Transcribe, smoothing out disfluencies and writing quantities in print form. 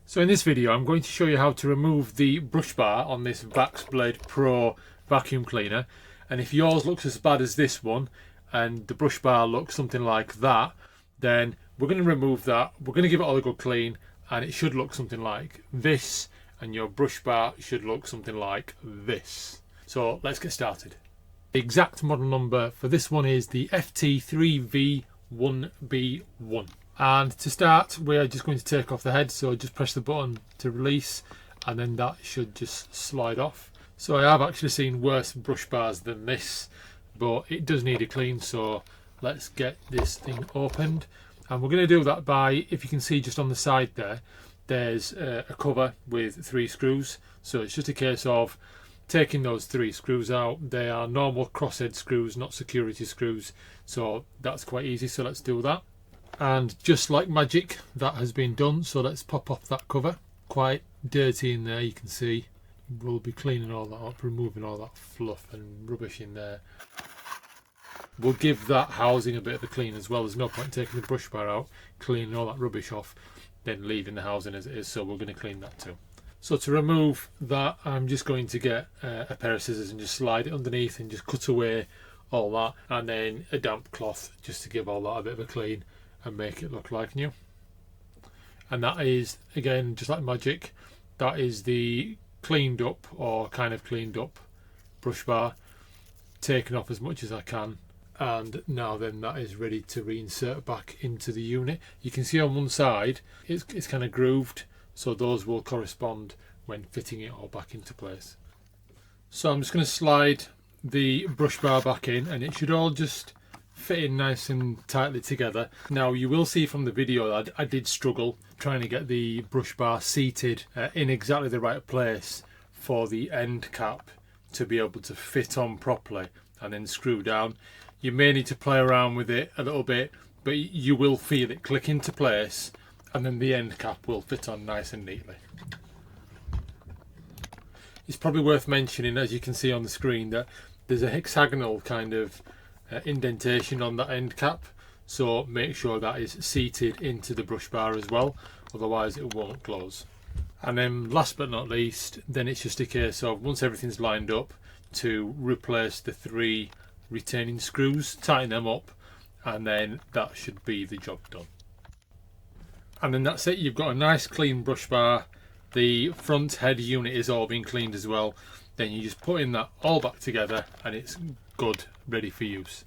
So in this video I'm going to show you how to remove the brush bar on this VAX BLADE PRO vacuum cleaner, and if yours looks as bad as this one and the brush bar looks something like that, then we're going to remove that, we're going to give it all a good clean, and it should look something like this, and your brush bar should look something like this. So let's get started. The exact model number for this one is the FT3V1B1. And to start, we are just going to take off the head, so just press the button to release and then that should just slide off. So I have actually seen worse brush bars than this, but it does need a clean, so let's get this thing opened. And we're going to do that by, if you can see just on the side there, there's a cover with 3 screws. So it's just a case of taking those 3 screws out. They are normal crosshead screws, not security screws, so that's quite easy. So let's do that. And just like magic, that has been done. So let's pop off that cover. Quite dirty in there, you can see. We'll be cleaning all that up, removing all that fluff and rubbish in there. We'll give that housing a bit of a clean as well. There's no point taking the brush bar out, cleaning all that rubbish off, then leaving the housing as it is, so we're going to clean that too. So to remove that, I'm just going to get a pair of scissors and just slide it underneath and just cut away all that, and then a damp cloth just to give all that a bit of a clean and make it look like new. And that is, again, just like magic, that is the cleaned up, or kind of cleaned up, brush bar, taken off as much as I can, and now then that is ready to reinsert back into the unit. You can see on one side it's kind of grooved, so those will correspond when fitting it all back into place. So I'm just going to slide the brush bar back in, and it should all just fit in nice and tightly together. Now you will see from the video that I did struggle trying to get the brush bar seated in exactly the right place for the end cap to be able to fit on properly and then screw down. You may need to play around with it a little bit, but you will feel it click into place, and then the end cap will fit on nice and neatly. It's probably worth mentioning, as you can see on the screen, that there's a hexagonal kind of indentation on that end cap, so make sure that is seated into the brush bar as well, otherwise it won't close. And then last but not least, then it's just a case of, once everything's lined up, to replace the 3 retaining screws, tighten them up, and then that should be the job done. And then that's it, you've got a nice clean brush bar. The front head unit is all been cleaned as well. Then you just put in that all back together and it's good, ready for use.